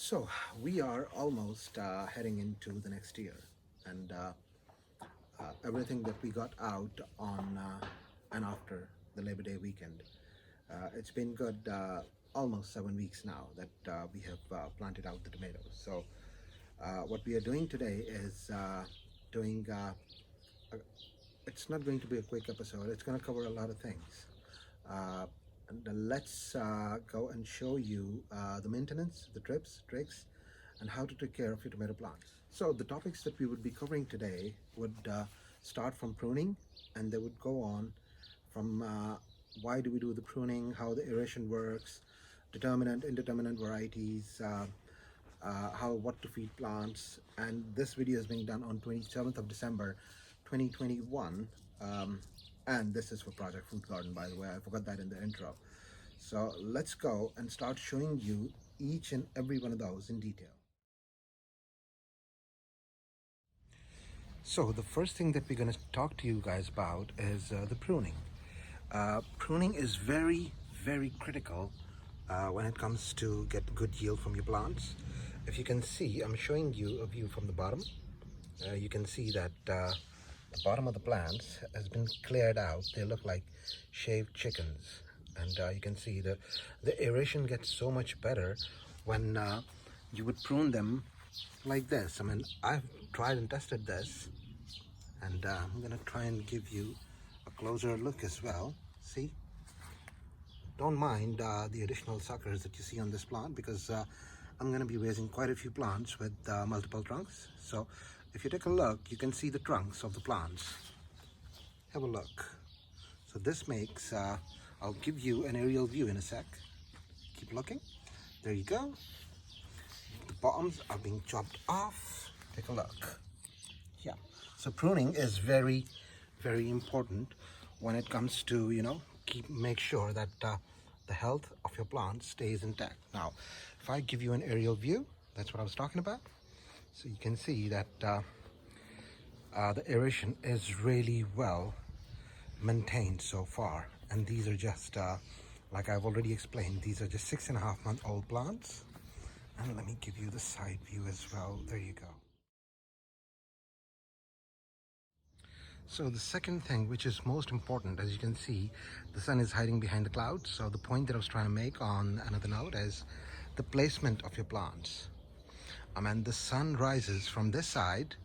So we are almost heading into the next year, and everything that we got out on and after the Labor Day weekend. It's been good, almost 7 weeks now that we have planted out the tomatoes. So what we are doing today is doing. It's not going to be a quick episode. It's going to cover a lot of things. Uh, and let's go and show you the maintenance, the trips, tricks, and how to take care of your tomato plants. So the topics that we would be covering today would start from pruning, and they would go on from why do we do the pruning, how the aeration works, determinant, indeterminate varieties, how what to feed plants. And this video is being done on 27th of December 2021, and this is for Project Fruit Garden, by the way. I forgot that in the intro. So let's go and start showing you each and every one of those in detail. So the first thing that we're going to talk to you guys about is the pruning. Pruning is very, very critical when it comes to get good yield from your plants. If you can see, I'm showing you a view from the bottom. You can see that the bottom of the plants has been cleared out. They look like shaved chickens, and you can see the aeration gets so much better when you would prune them like this. I mean, I've tried and tested this, and I'm gonna try and give you a closer look as well. See, don't mind the additional suckers that you see on this plant, because I'm going to be raising quite a few plants with multiple trunks. So if you take a look, you can see the trunks of the plants. Have a look. So this makes, I'll give you an aerial view in a sec. Keep looking. There you go. The bottoms are being chopped off. Take a look. Yeah. So pruning is very, very important when it comes to, make sure that the health of your plant stays intact. Now, if I give you an aerial view, that's what I was talking about. So you can see that the aeration is really well maintained so far. And these are just, like I've already explained, these are just 6.5-month-old plants. And let me give you the side view as well. There you go. So the second thing, which is most important, as you can see, the sun is hiding behind the clouds. So the point that I was trying to make on another note is the placement of your plants. I mean, the sun rises from this side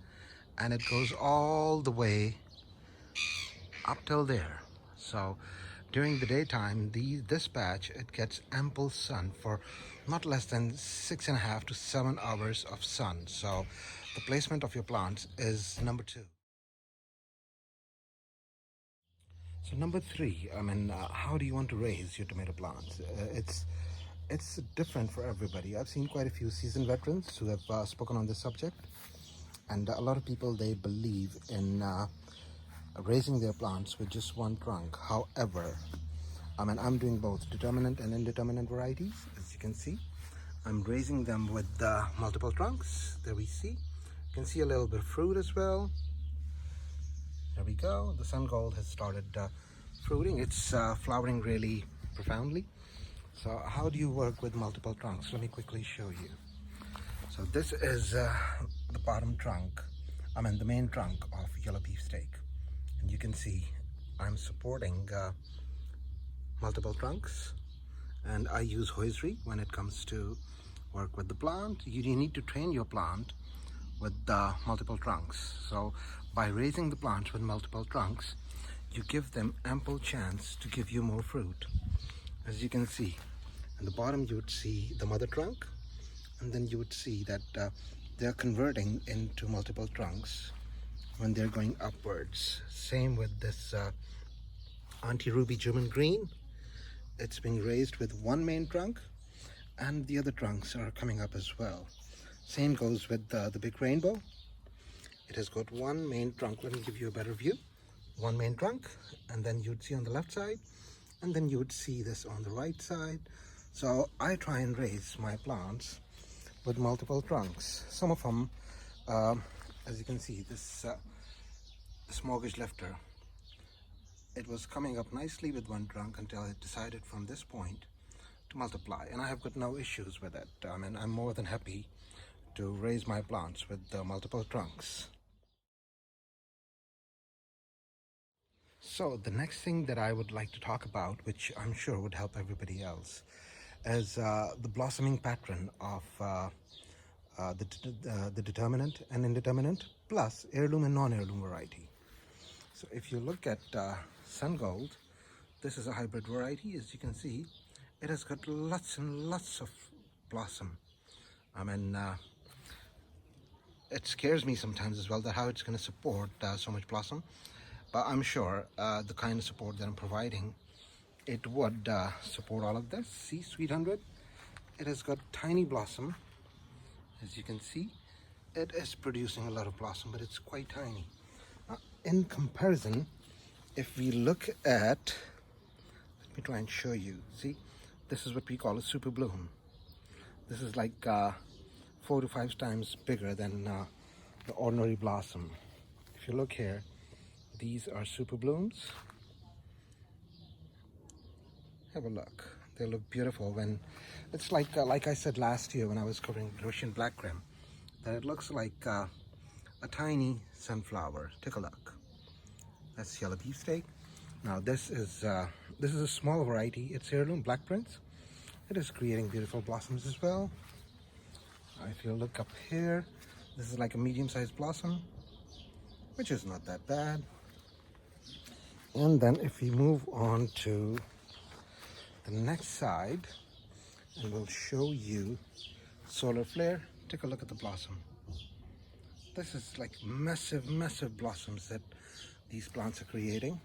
and it goes all the way up till there. So during the daytime, this patch, it gets ample sun for not less than 6.5 to 7 hours of sun. So the placement of your plants is number 2. So number 3, I mean, how do you want to raise your tomato plants? It's different for everybody. I've seen quite a few seasoned veterans who have spoken on this subject, and a lot of people, they believe in raising their plants with just one trunk. However, I mean, I'm doing both determinate and indeterminate varieties. As you can see, I'm raising them with multiple trunks. There we see. You can see a little bit of fruit as well. There we go. The sun gold has started fruiting. It's flowering really profoundly. So how do you work with multiple trunks? Let me quickly show you. So this is the bottom trunk, I mean the main trunk of yellow beefsteak. And you can see I'm supporting multiple trunks, and I use hosiery when it comes to work with the plant. You need to train your plant with multiple trunks. So by raising the plants with multiple trunks, you give them ample chance to give you more fruit. As you can see, at the bottom you would see the mother trunk, and then you would see that they're converting into multiple trunks when they're going upwards. Same with this Auntie Ruby German Green. It's being raised with one main trunk, and the other trunks are coming up as well. Same goes with the Big Rainbow. It has got one main trunk. Let me give you a better view. One main trunk, and then you'd see on the left side, and then you would see this on the right side. So I try and raise my plants with multiple trunks. Some of them, as you can see, this mortgage lifter, it was coming up nicely with one trunk until it decided from this point to to multiply, and I have got no issues with it. I mean, I'm more than happy to raise my plants with multiple trunks. So the next thing that I would like to talk about, which I'm sure would help everybody else, is the blossoming pattern of the determinant and indeterminate, plus heirloom and non-heirloom variety. So if you look at Sun Gold, this is a hybrid variety. As you can see, it has got lots and lots of blossom. I mean, it scares me sometimes as well that how it's going to support so much blossom. But I'm sure the kind of support that I'm providing, it would support all of this. See, Sweet 100, it has got tiny blossom. As you can see, it is producing a lot of blossom, but it's quite tiny. In comparison, if we look at, let me try and show you. See, this is what we call a super bloom. This is like 4 to 5 times bigger than the ordinary blossom. If you look here, these are super blooms. Have a look. They look beautiful when it's like I said last year when I was covering Russian black creme, that it looks like a tiny sunflower. Take a look. That's yellow beefsteak. Now this is a small variety. It's heirloom black prince. It is creating beautiful blossoms as well. If you look up here, this is like a medium-sized blossom, which is not that bad. And then if we move on to the next side, and we'll show you solar flare. Take a look at the blossom. This is like massive, massive blossoms that these plants are creating.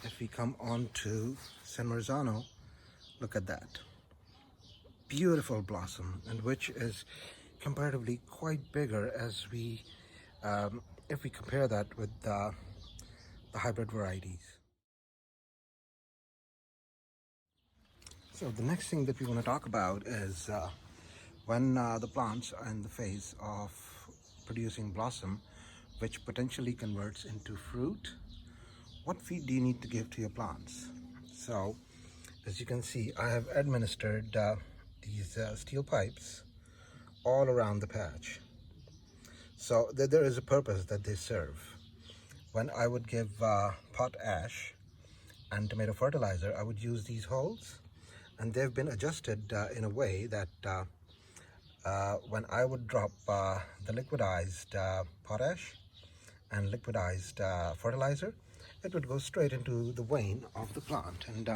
If we come on to San Marzano, look at that. Beautiful blossom, and which is comparatively quite bigger as we, if we compare that with the hybrid varieties. So the next thing that we want to talk about is when the plants are in the phase of producing blossom, which potentially converts into fruit, what feed do you need to give to your plants? So as you can see, I have administered these steel pipes all around the patch. So there is a purpose that they serve. When I would give potash and tomato fertilizer, I would use these holes, and they've been adjusted in a way that when I would drop the liquidized potash and liquidized fertilizer, it would go straight into the vein of the plant. And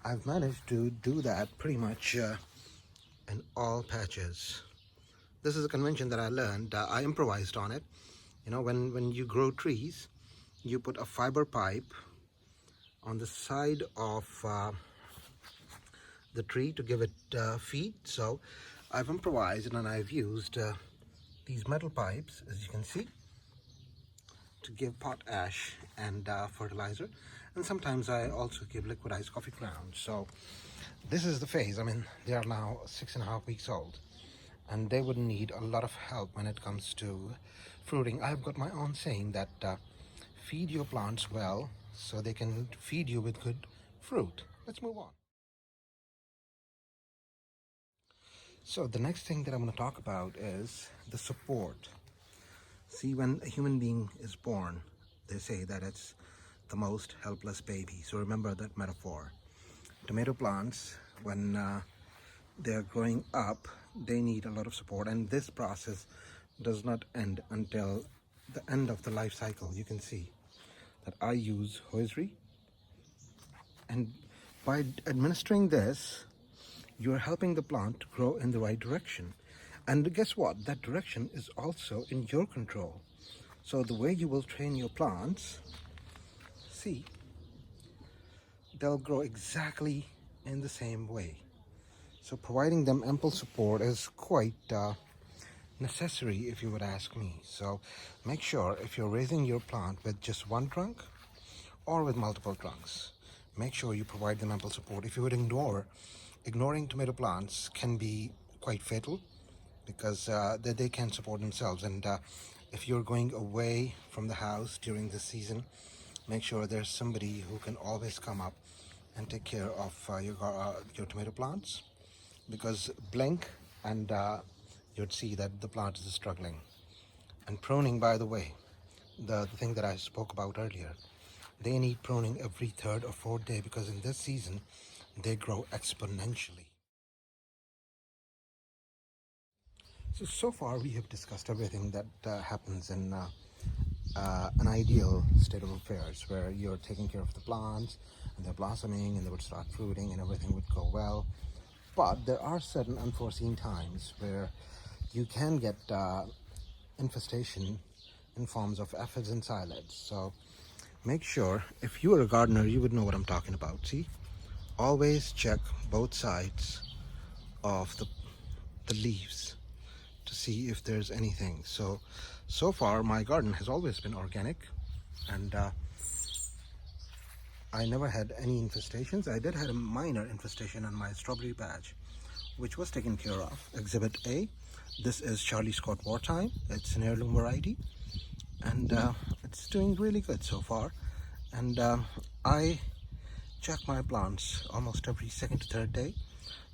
I've managed to do that pretty much in all patches. This is a convention that I learned. I improvised on it. You know, when you grow trees, you put a fiber pipe on the side of the tree to give it feed. So I've improvised and I've used these metal pipes, as you can see, to give potash and fertilizer. And sometimes I also give liquidized coffee grounds. So this is the phase. I mean, they are now 6.5 weeks old, and they would need a lot of help when it comes to fruiting. I've got my own saying that feed your plants well so they can feed you with good fruit. Let's move on. So the next thing that I'm going to talk about is the support. See, when a human being is born, they say that it's the most helpless baby. So remember that metaphor. Tomato plants, when they're growing up, they need a lot of support, and this process does not end until the end of the life cycle. You can see that I use hosiery, and by administering this, you're helping the plant to grow in the right direction. And guess what? That direction is also in your control. So the way you will train your plants, see, they'll grow exactly in the same way. So providing them ample support is quite necessary, if you would ask me. So make sure if you're raising your plant with just one trunk or with multiple trunks, make sure you provide them ample support. If you would ignoring tomato plants can be quite fatal, because they can support themselves. And if you're going away from the house during the season, make sure there's somebody who can always come up and take care of your tomato plants, because blink and you'd see that the plant is struggling. And pruning, by the way, the thing that I spoke about earlier, they need pruning every third or fourth day, because in this season they grow exponentially. So far we have discussed everything that happens in an ideal state of affairs, where you're taking care of the plants and they're blossoming and they would start fruiting and everything would go well. But there are certain unforeseen times where you can get infestation in forms of aphids and psyllids. So make sure, if you are a gardener, you would know what I'm talking about. See, always check both sides of the leaves to see if there's anything. So far my garden has always been organic, and I never had any infestations. I did have a minor infestation on my strawberry patch, which was taken care of. Exhibit A, this is Charlie Scott Wartime. It's an heirloom variety, and it's doing really good so far. And I check my plants almost every second to third day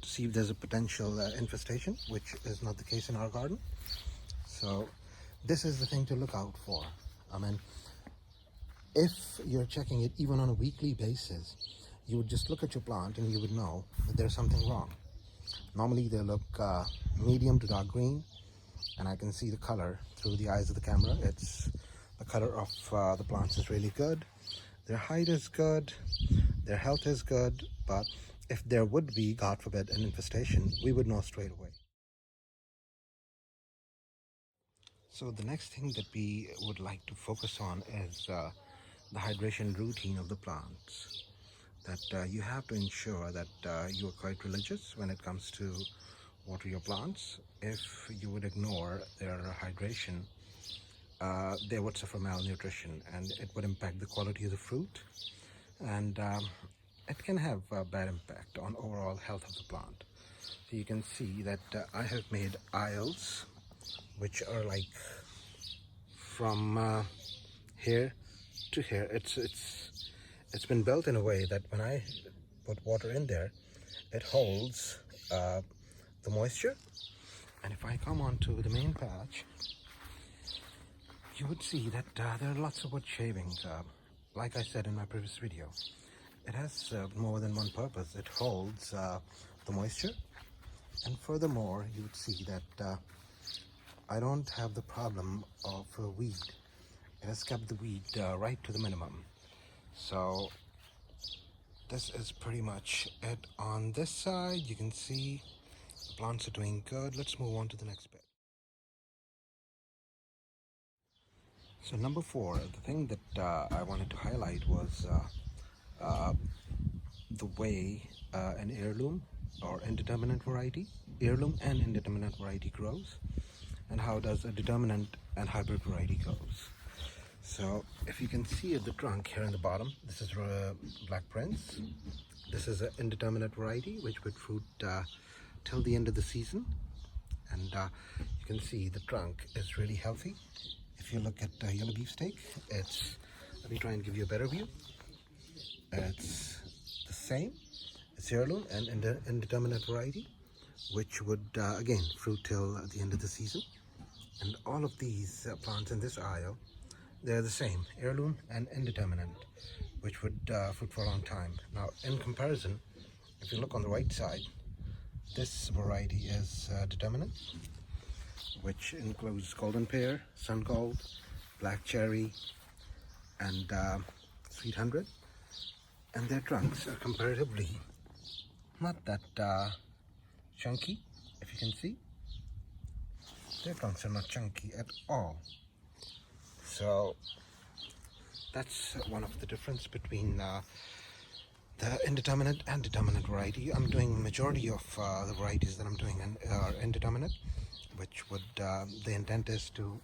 to see if there's a potential infestation, which is not the case in our garden. So this is the thing to look out for. I mean, if you're checking it even on a weekly basis, you would just look at your plant and you would know that there's something wrong. Normally they look medium to dark green, and I can see the color through the eyes of the camera. It's the color of the plants is really good. Their height is good, their health is good, but if there would be, God forbid, an infestation, we would know straight away. So the next thing that we would like to focus on is the hydration routine of the plants. That you have to ensure that you are quite religious when it comes to water your plants. If you would ignore their hydration, they would suffer malnutrition, and it would impact the quality of the fruit, and it can have a bad impact on overall health of the plant. So you can see that I have made aisles which are like from here to here. It's been built in a way that when I put water in there, it holds the moisture. And if I come onto the main patch, you would see that there are lots of wood shavings. Like I said in my previous video, it has served more than one purpose. It holds the moisture, and furthermore, you would see that I don't have the problem of weed. It has kept the weed right to the minimum. So this is pretty much it on this side. You can see the plants are doing good. Let's move on to the next bit. So number 4, the thing that I wanted to highlight was the way an heirloom or indeterminate variety, heirloom and indeterminate variety grows, and how does a determinate and hybrid variety goes. So if you can see at the trunk here in the bottom, this is Black Prince. This is an indeterminate variety which would fruit till the end of the season, and you can see the trunk is really healthy. If you look at yellow beefsteak, let me try and give you a better view. It's the same. It's heirloom and indeterminate variety, which would again fruit till the end of the season. And all of these plants in this aisle, they're the same, heirloom and indeterminate, which would fruit for a long time. Now, in comparison, if you look on the right side, this variety is determinate, which includes golden pear, sun gold, black cherry, and sweet 100. And their trunks are comparatively not that chunky. If you can see, their trunks are not chunky at all. So that's one of the difference between the indeterminate and determinate variety. I'm doing majority of the varieties that I'm doing are indeterminate, which would the intent is to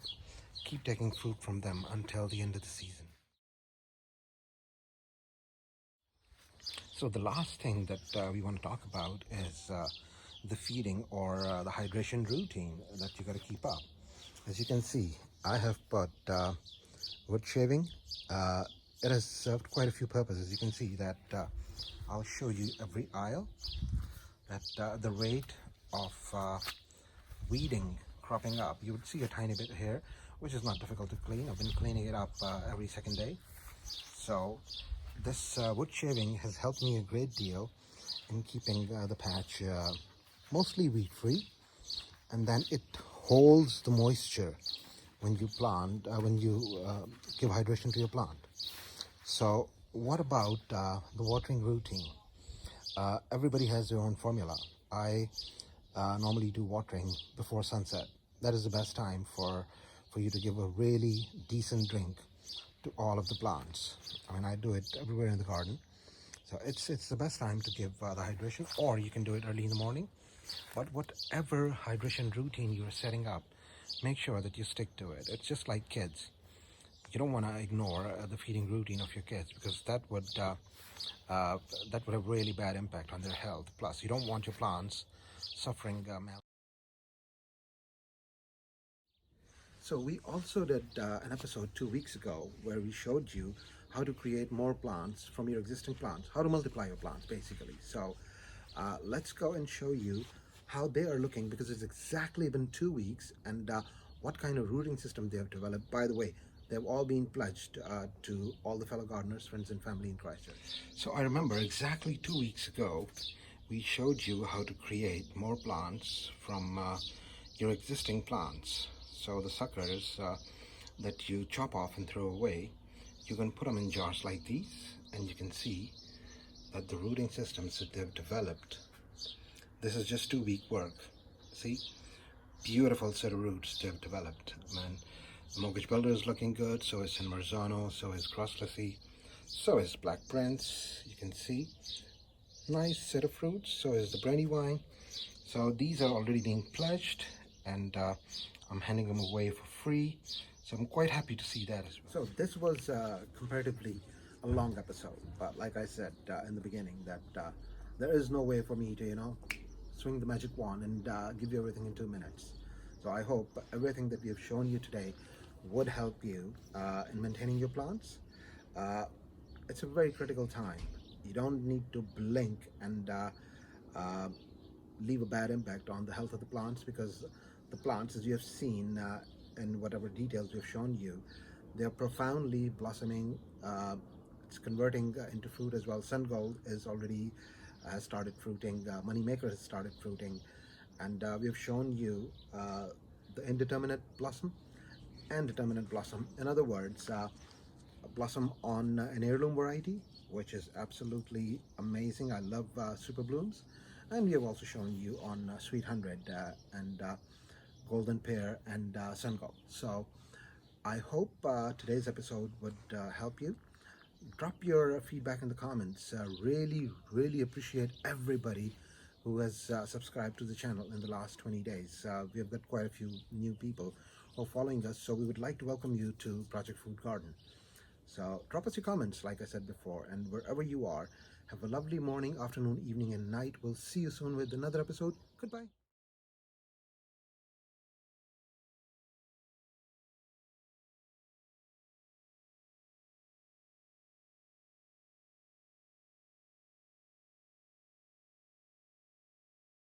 keep taking fruit from them until the end of the season. So the last thing that we want to talk about is the feeding or the hydration routine that you got to keep up. As you can see, I have put wood shaving. It has served quite a few purposes. You can see that I'll show you every aisle, that the rate of weeding cropping up. You would see a tiny bit here, which is not difficult to clean. I've been cleaning it up every second day. So this wood shaving has helped me a great deal in keeping the patch mostly weed free, and then it holds the moisture when you plant, when you give hydration to your plant. So what about the watering routine? Everybody has their own formula. I normally do watering before sunset. That is the best time for you to give a really decent drink to all of the plants. I mean, I do it everywhere in the garden. So it's the best time to give the hydration, or you can do it early in the morning. But whatever hydration routine you're setting up, make sure that you stick to it. It's just like kids. You don't want to ignore the feeding routine of your kids, because that would have really bad impact on their health. Plus, you don't want your plants suffering So we also did an episode 2 weeks ago where we showed you how to create more plants from your existing plants, how to multiply your plants basically. So let's go and show you how they are looking, because it's exactly been 2 weeks, and what kind of rooting system they have developed. By the way, they've all been pledged to all the fellow gardeners, friends and family in Christchurch. So I remember exactly 2 weeks ago, we showed you how to create more plants from your existing plants. So the suckers that you chop off and throw away, you can put them in jars like these, and you can see that the rooting systems that they've developed, this is just 2 week work. See, beautiful set of roots they've developed. Man, the Mortgage Builder is looking good, so is San Marzano, so is Crosslessy, so is Black Prince. You can see, nice set of fruits, so is the Brandywine. So these are already being pledged, and I'm handing them away for free. So I'm quite happy to see that as well. So this was comparatively a long episode, but like I said in the beginning, that there is no way for me to, swing the magic wand and give you everything in 2 minutes. So I hope everything that we have shown you today would help you in maintaining your plants. It's a very critical time. You don't need to blink and leave a bad impact on the health of the plants, because the plants, as you have seen in whatever details we've shown you, they are profoundly blossoming. It's converting into fruit as well. Sun Gold is already has started fruiting. Moneymaker has started fruiting, and we've shown you the indeterminate blossom and determinate blossom. In other words, a blossom on an heirloom variety, which is absolutely amazing. I love super blooms. And we have also shown you on Sweet 100 and Golden Pear and Sun Gold. So I hope today's episode would help you. Drop your feedback in the comments. Really appreciate everybody who has subscribed to the channel in the last 20 days. We have got quite a few new people who are following us, so we would like to welcome you to Project Food Garden. So drop us your comments, like I said before, and wherever you are, have a lovely morning, afternoon, evening, and night. We'll see you soon with another episode. Goodbye.